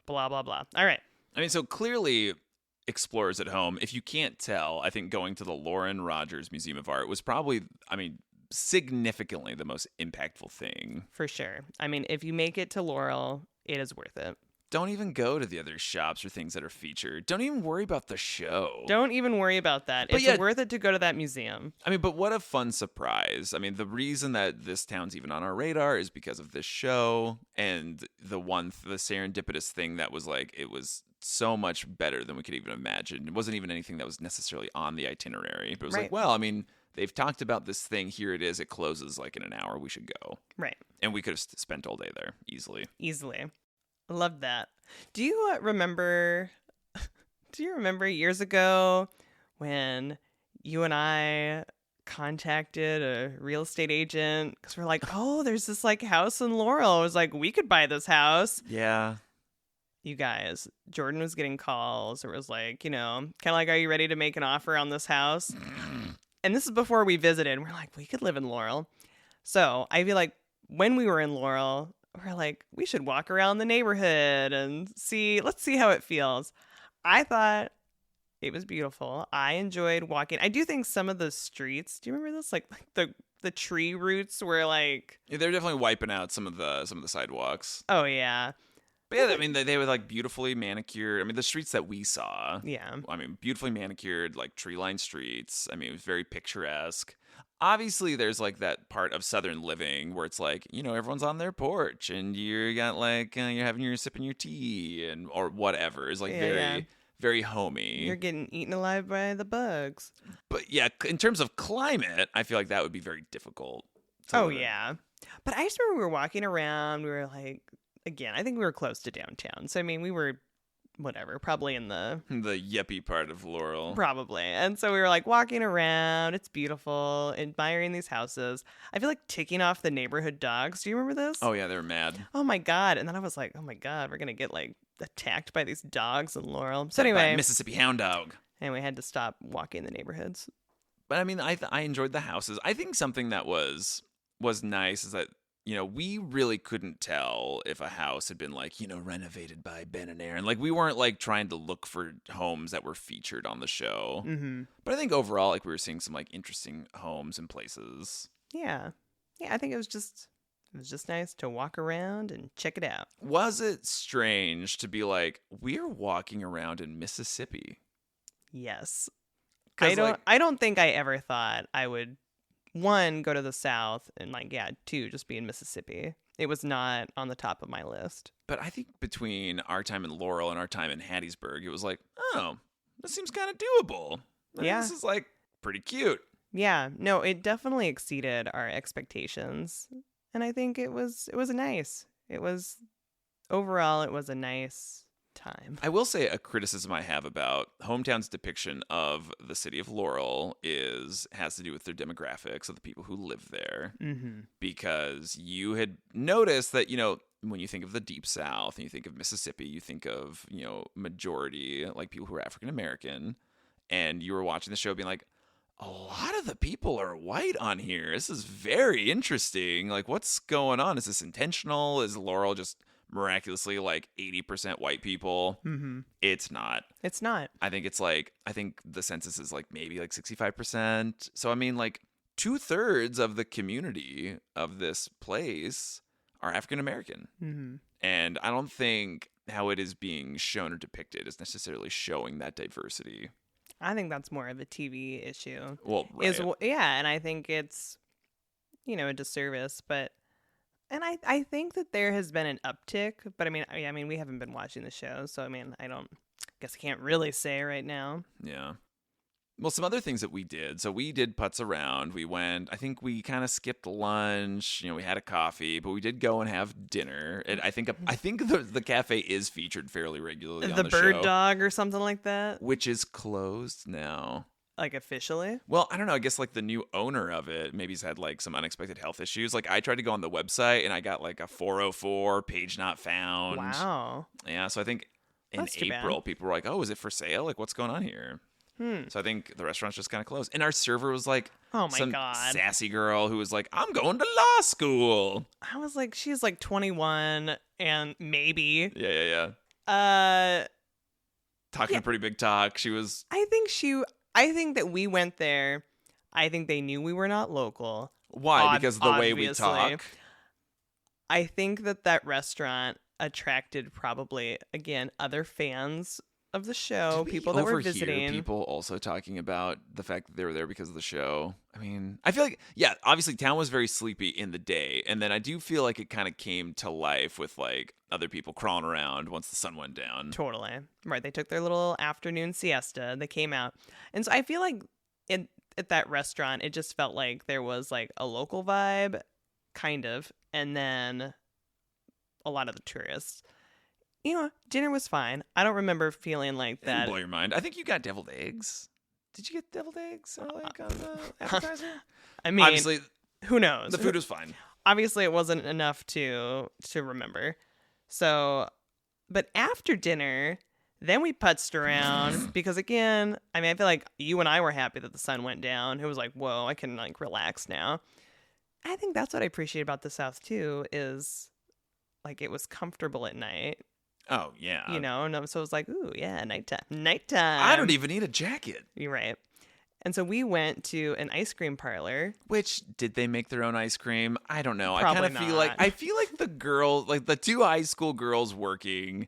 blah, blah, blah. All right. I mean, so clearly Explorers at Home, if you can't tell, I think going to the Lauren Rogers Museum of Art was probably, significantly the most impactful thing. For sure. I mean, if you make it to Laurel, it is worth it. Don't even go to the other shops or things that are featured. Don't even worry about the show. Don't even worry about that. But it's worth it to go to that museum. But what a fun surprise. The reason that this town's even on our radar is because of this show and the serendipitous thing that was like, it was so much better than we could even imagine. It wasn't even anything that was necessarily on the itinerary. But it was like, well, they've talked about this thing. Here it is. It closes like in an hour. We should go. Right. And we could have spent all day there easily. Love that. Do you remember years ago when you and I contacted a real estate agent because we're like, oh, there's this like house in Laurel. I was like, we could buy this house. Yeah. You guys, Jordan was getting calls. It was like, kind of like, are you ready to make an offer on this house? And this is before we visited. We're like, we could live in Laurel. So I feel like when we were in Laurel, we're like, we should walk around the neighborhood and let's see how it feels. I thought it was beautiful. I enjoyed walking. I do think some of the streets, do you remember this? Like the tree roots were like. Yeah, they're definitely wiping out some of the sidewalks. Oh, yeah. But yeah, I mean, they were like beautifully manicured. I mean, the streets that we saw, Yeah. I mean, beautifully manicured, like tree-lined streets. I mean, it was very picturesque. Obviously, there's like that part of Southern living where it's like, everyone's on their porch and you got like, you're having your sipping your tea and or whatever. It's like Yeah, very, yeah. very homey. You're getting eaten alive by the bugs. But yeah, in terms of climate, I feel like that would be very difficult. to Oh, live in. yeah. But I just remember we were walking around. We were like, again, I think we were close to downtown. So, I mean, we were, whatever, probably in the, The yuppie part of Laurel. probably. And so we were like walking around. It's beautiful, admiring these houses. I feel like ticking off the neighborhood dogs. Do you remember this? Oh yeah, they were mad. Oh my God. And then I was like, oh my God, we're going to get like attacked by these dogs in Laurel. So By anyway, Mississippi Hound Dog. and we had to stop walking the neighborhoods. But I mean, I enjoyed the houses. I think something that was nice is that we really couldn't tell if a house had been like renovated by Ben and Aaron. Like we weren't like trying to look for homes that were featured on the show. Mm-hmm. But I think overall, like we were seeing some like interesting homes and places. Yeah. Yeah, I think it was just nice to walk around and check it out. Was it strange to be like we're walking around in Mississippi? Yes. 'Cause, I don't think I ever thought I would, one, go to the South, and like, yeah, two, just be in Mississippi. It was not on the top of my list. But I think between our time in Laurel and our time in Hattiesburg, it was like, oh, this seems kind of doable. Yeah. This is like pretty cute. Yeah, no, it definitely exceeded our expectations. And I think it was nice. Overall, it was a nice time. I will say a criticism I have about Hometown's depiction of the city of Laurel has to do with their demographics of the people who live there. Mm-hmm. Because you had noticed that, when you think of the Deep South and you think of Mississippi, you think of, majority, like people who are African American. And you were watching the show being like, a lot of the people are white on here. This is very interesting. Like, what's going on? Is this intentional? Is Laurel just miraculously like 80% white people? Mm-hmm. It's not. It's not. I think the census is like maybe like 65%. So, I mean, like 2/3 of the community of this place are African American. Mm-hmm. And I don't think how it is being shown or depicted is necessarily showing that diversity. I think that's more of a TV issue. Well, right. And I think it's, a disservice, but, and I think that there has been an uptick, but I mean, we haven't been watching the show, so I mean, I can't really say right now. Yeah. Well, some other things that we did. So we did putz around. We went, I think we kind of skipped lunch. We had a coffee, but we did go and have dinner. And I think the cafe is featured fairly regularly on the Bird show, Dog or something like that, which is closed now. like officially. Well, I don't know. I guess like the new owner of it maybe has had like some unexpected health issues. Like I tried to go on the website and I got like a 404 page not found. Wow. Yeah. So I think in That's too bad. April, people were like, oh, is it for sale? Like what's going on here? So I think the restaurant's just kind of closed. And our server was like, Oh my some God. sassy girl who was like, I'm going to law school. I was like, she's like 21 and maybe. Yeah. Talking Yeah. a pretty big talk. She was. I think that we went there. I think they knew we were not local. Why? Because of the way we Obviously. talk. I think that restaurant attracted probably, again, other fans of the show, Did we people that were overhear visiting. People also talking about the fact that they were there because of the show. I mean, I feel like, yeah, obviously town was very sleepy in the day. And then I do feel like it kind of came to life with like other people crawling around once the sun went down. Totally. Right. They took their little afternoon siesta. They came out. And so I feel like at that restaurant, it just felt like there was like a local vibe, kind of. And then a lot of the tourists. Dinner was fine. I don't remember feeling like Didn't that. blow your mind. I think you got deviled eggs. Did you get deviled eggs or like on the appetizer? I mean, Obviously, who knows? the food was fine. Obviously, it wasn't enough to remember. So, but after dinner, then we putzed around because, again, I mean, I feel like you and I were happy that the sun went down. It was like, whoa, I can like relax now. I think that's what I appreciate about the South too, is like it was comfortable at night. Oh, yeah. And so it was like, ooh, yeah, nighttime. I don't even need a jacket. You're right. And so we went to an ice cream parlor. Which, did they make their own ice cream? I don't know. Probably I kind of feel like not. the girls, like the two high school girls working,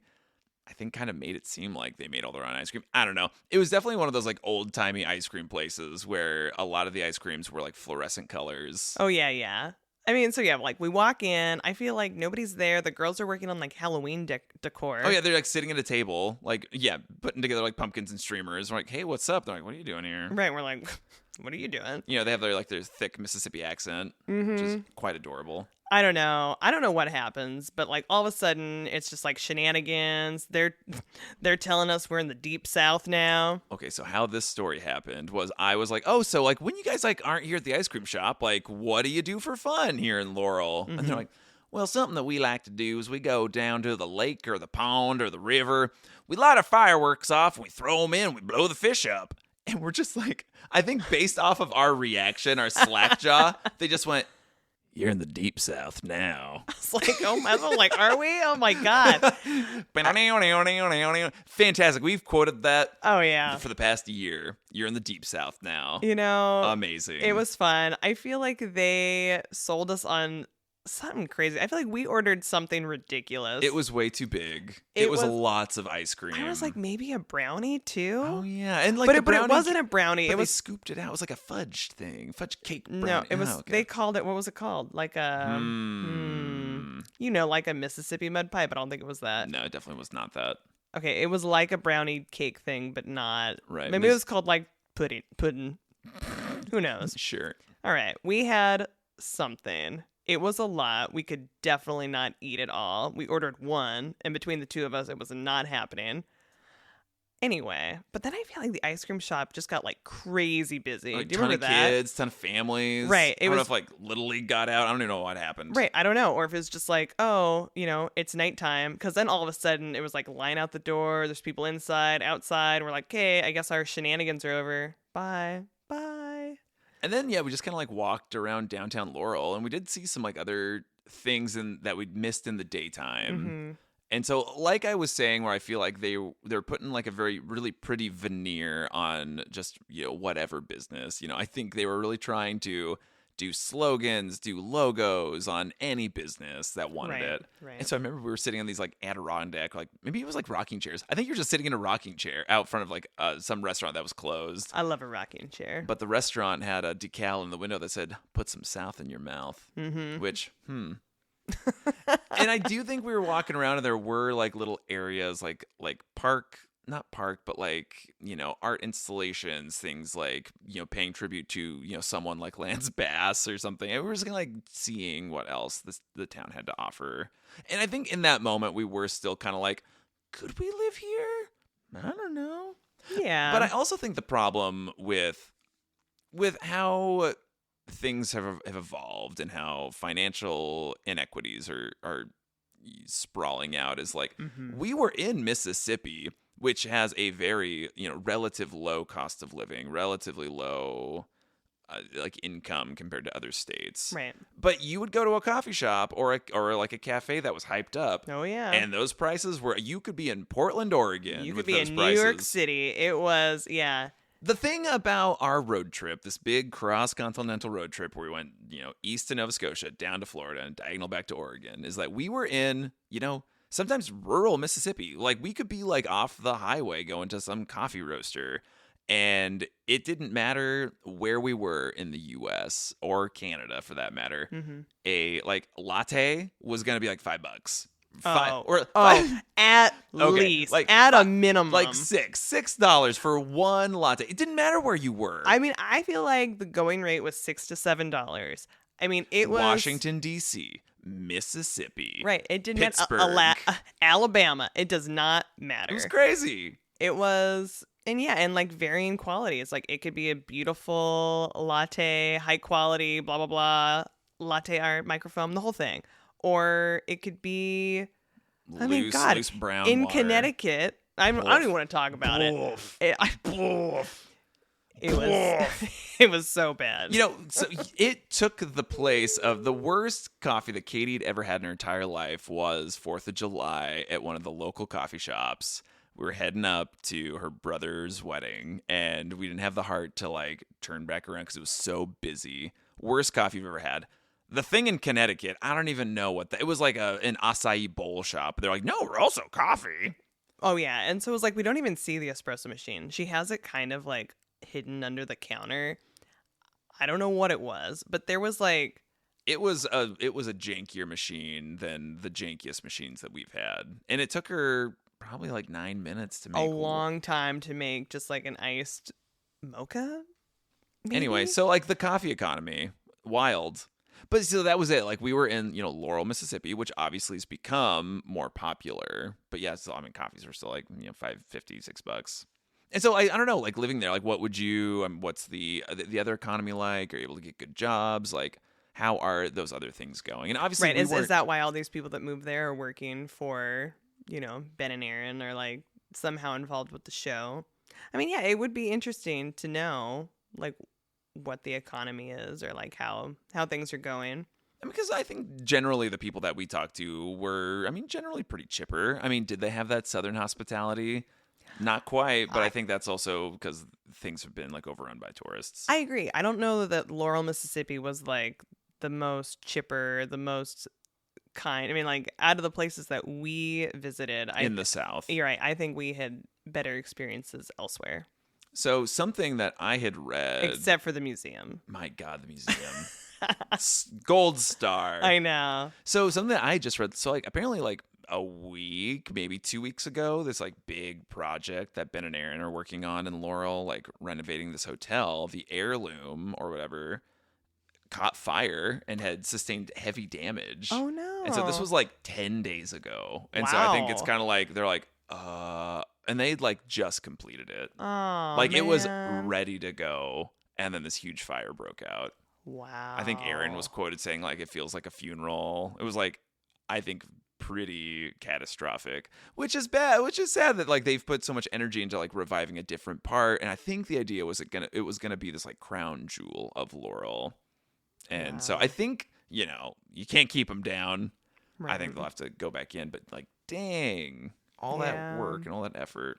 I think kind of made it seem like they made all their own ice cream. I don't know. It was definitely one of those like old timey ice cream places where a lot of the ice creams were like fluorescent colors. Oh, yeah, yeah. I mean, so yeah, like we walk in. I feel like nobody's there. The girls are working on like Halloween decor. Oh yeah, they're like sitting at a table, like putting together like pumpkins and streamers. We're like, hey, what's up? They're like, what are you doing here? Right. We're like, what are you doing? You know, they have their thick Mississippi accent, which is quite adorable. I don't know. I don't know what happens, but like all of a sudden it's just like shenanigans. They're telling us we're in the deep south now. Okay, so how this story happened was I was like, oh, so like when you guys like aren't here at the ice cream shop, like what do you do for fun here in Laurel? And they're like, well, something that we like to do is we go down to the lake or the pond or the river. We light our fireworks off and we throw them in. We blow the fish up. And we're just like, I think based off of our reaction, our slack jaw, they just went, you're in the deep south now. It's like, I'm like, are we? Oh my God. Fantastic. We've quoted that Oh yeah. for the past year. You're in the deep south now. You know, Amazing. it was fun. I feel like they sold us on something crazy. I feel like we ordered something ridiculous. It was way too big. It It was was- lots of ice cream. I was like, maybe a brownie too? oh yeah, and like but, the it, but brownie, it wasn't a brownie. but It they was scooped it out. It was like a fudge thing, fudge cake. Brownie. no. It was. Oh, okay. They called it. What was it called? Like a, you know, like a Mississippi mud pie. But I don't think it was that. No, it definitely was not that. Okay, it was like a brownie cake thing, but not. Right, Maybe it was called like pudding. Who knows? Sure. All right, we had something. It was a lot. We could definitely not eat it all. We ordered one, and between the two of us, it was not happening. Anyway, but then I feel like the ice cream shop just got like crazy busy. Like, Do you ton remember of that? kids, ton of families. Right, I it don't know was- if like Little League got out. I don't even know what happened. Right, I don't know. Or if it's just like, oh, you know, it's nighttime. Because then all of a sudden it was like line out the door. There's people inside, outside. We're like, okay, I guess our shenanigans are over. Bye. Bye. And then yeah, we just kind of like walked around downtown Laurel, and we did see some like other things that we'd missed in the daytime. Mm-hmm. And so, like I was saying, where I feel like they're putting like a really pretty veneer on just whatever business. I think they were really trying to do slogans, do logos on any business that wanted Right, it. right. And so I remember we were sitting on these like Adirondack, like maybe it was like rocking chairs. I think you're just sitting in a rocking chair out front of like some restaurant that was closed. I love a rocking chair. But the restaurant had a decal in the window that said, "Put some South in your mouth," which, And I do think we were walking around and there were like little areas like not park, but like, art installations, things like, paying tribute to, someone like Lance Bass or something. And we were just kind of like seeing what else the town had to offer. And I think in that moment we were still kind of like, could we live here? I don't know. Yeah. But I also think the problem with how things have evolved and how financial inequities are sprawling out is like we were in Mississippi, which has a very relative low cost of living, relatively low like income compared to other states. Right. But you would go to a coffee shop or like a cafe that was hyped up. Oh, yeah. And those prices were, you could be in Portland, Oregon. You with could be those in prices. New York City. It was, yeah. The thing about our road trip, this big cross-continental road trip where we went, east to Nova Scotia, down to Florida, and diagonal back to Oregon, is that we were in, sometimes rural Mississippi. Like, we could be, like, off the highway going to some coffee roaster, and it didn't matter where we were in the U.S. or Canada, for that matter. A, like, latte was going to be, like, $5. At Okay, least, like, at a minimum. Like $6 for one latte. It didn't matter where you were. I mean, I feel like the going rate was $6 to $7. I mean, it was Washington, D.C., Mississippi. right. It didn't Pittsburgh. Alabama. It does not matter. It was crazy. It was, and yeah, and like varying qualities. Like it could be a beautiful latte, high quality, blah blah blah, latte art, microfoam, the whole thing, or it could be. I mean, Loose, God, loose brown in water. Connecticut, I don't even want to talk about it. It was it was so bad. So it took the place of the worst coffee that Katie had ever had in her entire life was 4th of July at one of the local coffee shops we were heading up to her brother's wedding, and we didn't have the heart to like turn back around because it was so busy. Worst coffee you've ever had. The thing in Connecticut, I don't even know it was like an acai bowl shop. They're like, no, we're also coffee. Oh, yeah. And so it was like, we don't even see the espresso machine. She has it kind of like hidden under the counter. I don't know what it was, but there was like... It was a jankier machine than the jankiest machines that we've had. And it took her probably like 9 minutes to make a long time to make just like an iced mocha. Maybe? Anyway, so like the coffee economy, wild. But so that was it. Like we were in, Laurel, Mississippi, which obviously has become more popular. But yeah, still, I mean, coffees are still like, $5.50, $6. And so I don't know, like living there, like what would you, what's the other economy like? Are you able to get good jobs? Like how are those other things going? And obviously, right. Is that why all these people that move there are working for, Ben and Aaron, or like somehow involved with the show? I mean, yeah, it would be interesting to know like what the economy is, or like how things are going. Because I think generally the people that we talked to were, generally pretty chipper. Did they have that Southern hospitality? Not quite, but I think that's also because things have been like overrun by tourists. I agree. I don't know that Laurel, Mississippi was like the most chipper, the most kind. Like out of the places that we visited in the South. You're right. I think we had better experiences elsewhere. So something that I had read, except for the museum. My God, the museum, gold star. I know. So something that I just read. So like apparently like a week, maybe 2 weeks ago, this like big project that Ben and Aaron are working on in Laurel, like renovating this hotel, the Heirloom or whatever, caught fire and had sustained heavy damage. Oh no. And so this was like 10 days ago. And so I think it's kind of like they're like, and they'd like just completed it. Oh, like man. It was ready to go, and then this huge fire broke out. Wow. I think Aaron was quoted saying like it feels like a funeral. It was like, I think, pretty catastrophic, which is bad, which is sad that like they've put so much energy into like reviving a different part. And I think the idea was it was gonna be this like crown jewel of Laurel. And so I think, you can't keep them down. Right. I think they'll have to go back in, but like, dang, all that work and all that effort.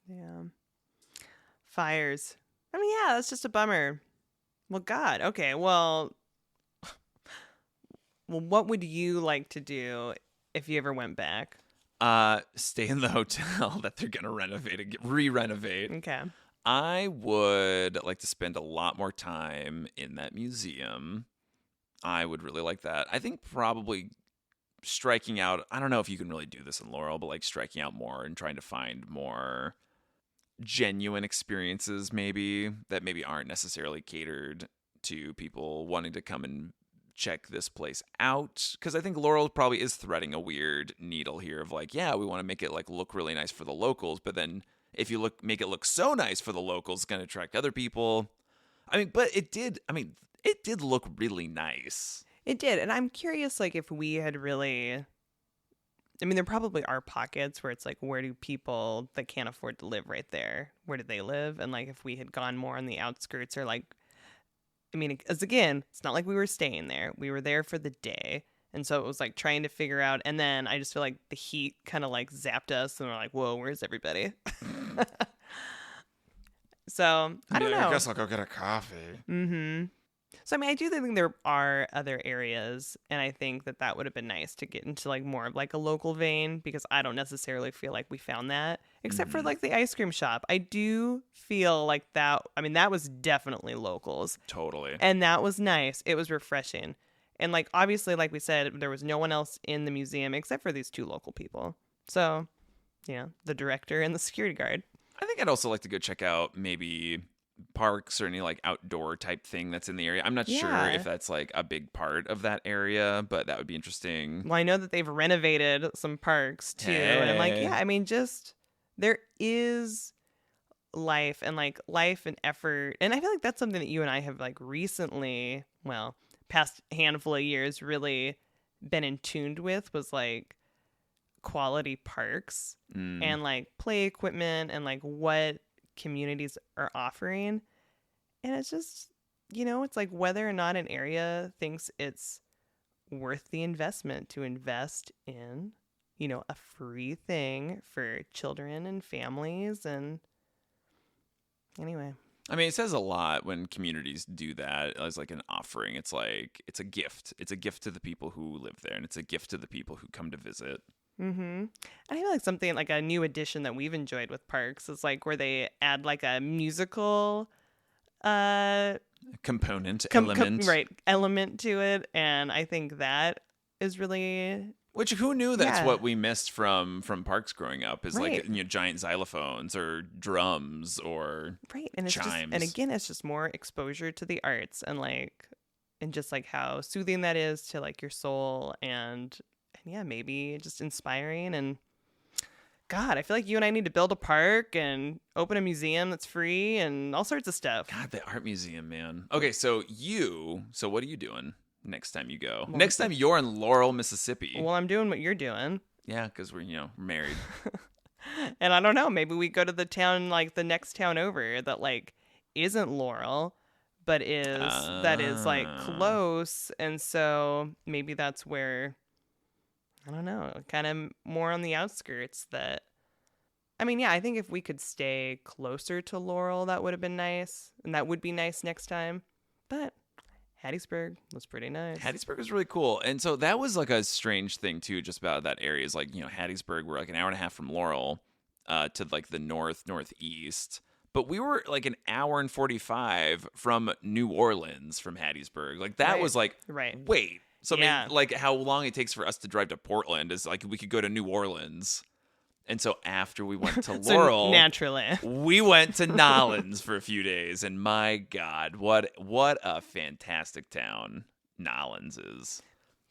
Yeah. Fires. Yeah, that's just a bummer. Well, God. Okay. Well, what would you like to do if you ever went back? Stay in the hotel that they're gonna renovate and re-renovate. Okay. I would like to spend a lot more time in that museum. I would really like that. I think probably striking out, I don't know if you can really do this in Laurel, but like striking out more and trying to find more genuine experiences maybe that maybe aren't necessarily catered to people wanting to come and check this place out, because I think Laurel probably is threading a weird needle here of like, yeah, we want to make it like look really nice for the locals, but then if you make it look so nice for the locals, it's going to attract other people. But it did look really nice. It did. And I'm curious, like, if we had really, there probably are pockets where it's like, where do people that can't afford to live right there, where do they live? And like, if we had gone more on the outskirts, or like, as again, it's not like we were staying there. We were there for the day. And so it was like trying to figure out. And then I just feel like the heat kind of like zapped us, and we're like, whoa, where's everybody? So I don't know. I guess I'll go get a coffee. Mm-hmm. So I do think there are other areas, and I think that would have been nice to get into like more of like a local vein, because I don't necessarily feel like we found that, except for like the ice cream shop. I do feel like that. That was definitely locals. Totally. And that was nice. It was refreshing. And like, obviously, like we said, there was no one else in the museum except for these two local people. So, the director and the security guard. I think I'd also like to go check out maybe parks or any like outdoor type thing that's in the area. I'm not sure if that's like a big part of that area, but that would be interesting. Well, I know that they've renovated some parks too. Hey. And I'm like, just there is life and effort. And I feel like that's something that you and I have like recently, past handful of years, really been in tuned with, was like quality parks and like play equipment and like what communities are offering. And it's just, it's like whether or not an area thinks it's worth the investment to invest in a free thing for children and families. And anyway. I mean, it says a lot when communities do that as like an offering. It's like, it's a gift. It's a gift to the people who live there, and it's a gift to the people who come to visit. Mm-hmm. I feel like something like a new addition that we've enjoyed with parks is like where they add like a musical Component, element to it. And I think that is really... Which, who knew that's Yeah. what we missed from parks growing up, is Right. like, giant xylophones or drums or Right. And it's chimes. and again, it's just more exposure to the arts and just like how soothing that is to like your soul and yeah, maybe just inspiring. And God, I feel like you and I need to build a park and open a museum that's free and all sorts of stuff. God, the art museum, man. Okay, so what are you doing next time you go? Well, Next time you're in Laurel, Mississippi. Well, I'm doing what you're doing. Yeah, because we're married. And I don't know, maybe we go to the town, like the next town over that like isn't Laurel, but that is like close. And so maybe that's where, I don't know, kind of more on the outskirts that, I mean, yeah, I think if we could stay closer to Laurel, that would have been nice. And that would be nice next time. But Hattiesburg was pretty nice. Hattiesburg was really cool. And so that was like a strange thing too, just about that area is like, Hattiesburg, we're like an hour and a half from Laurel to like the northeast. But we were like an hour and 45 from New Orleans from Hattiesburg. Like that Right. was like, Right. wait. So Yeah. I mean, like how long it takes for us to drive to Portland is like we could go to New Orleans. And so after we went to Laurel, So naturally. we went to Nolens for a few days, and my God, what a fantastic town Nolens is.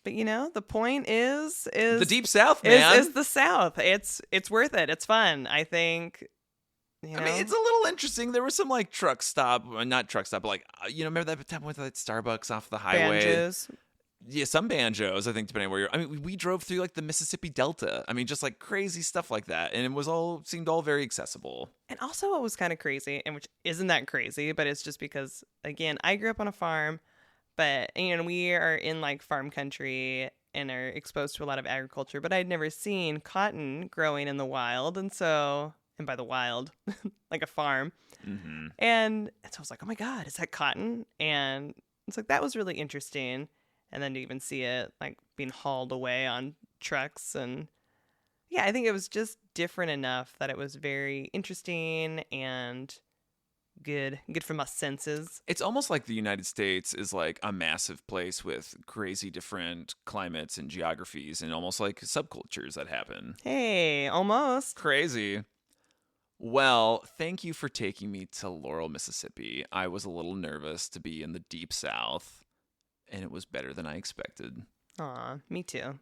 But the point is The Deep South, man. is the South. It's worth it. It's fun. I think. I mean, it's a little interesting. There was some like truck stop, not truck stop, but like remember that time we went to that Starbucks off the highway? banjos. Yeah, some banjos, I think, depending on where you're. I mean, we drove through like the Mississippi Delta. I mean, just like crazy stuff like that, and it seemed all very accessible. And also, what was kind of crazy, and which isn't that crazy, but it's just because again, I grew up on a farm, but we are in like farm country and are exposed to a lot of agriculture. But I'd never seen cotton growing in the wild, and by the wild, like a farm. Mm-hmm. And so I was like, oh my God, is that cotton? And it's like, that was really interesting. And then to even see it like being hauled away on trucks. And yeah, I think it was just different enough that it was very interesting and good for my senses. It's almost like the United States is like a massive place with crazy different climates and geographies and almost like subcultures that happen. Hey, almost. Crazy. Well, thank you for taking me to Laurel, Mississippi. I was a little nervous to be in the Deep South, and it was better than I expected. Aw, me too.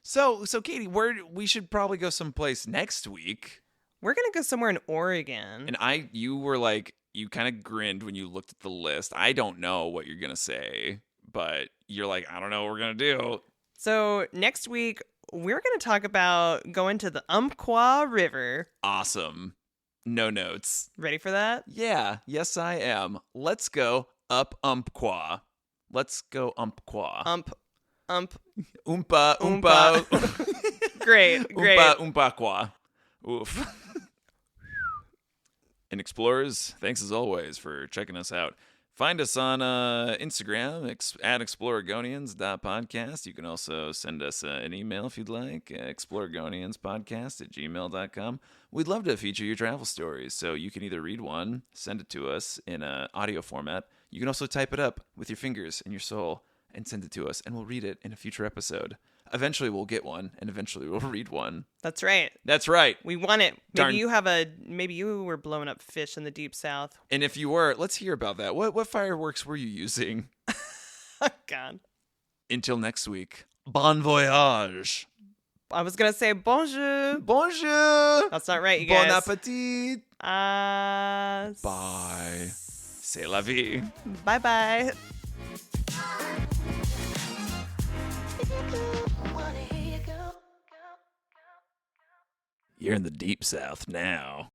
So Katie, we should probably go someplace next week. We're going to go somewhere in Oregon. And you were like, you kind of grinned when you looked at the list. I don't know what you're going to say, but you're like, I don't know what we're going to do. So next week, we're going to talk about going to the Umpqua River. Awesome. No notes. Ready for that? Yeah, yes I am. Let's go up Umpqua. Let's go Umpqua. Ump. Oompa, oompa. Great. Oompa, oompaqua. Oof. And explorers, thanks as always for checking us out. Find us on Instagram at explorergonians.podcast. You can also send us an email if you'd like, explorergonianspodcast@gmail.com. We'd love to feature your travel stories, so you can either read one, send it to us in an audio format. You can also type it up with your fingers and your soul and send it to us, and we'll read it in a future episode. Eventually we'll get one, and eventually we'll read one. That's right. That's right. We want it. Darn. Maybe you were blowing up fish in the Deep South. And if you were, let's hear about that. What fireworks were you using? Oh, God. Until next week, bon voyage. I was going to say bonjour. Bonjour. That's not right, you guys. Bon appetit. Bye. C'est la vie. Bye-bye. You're in the Deep South now.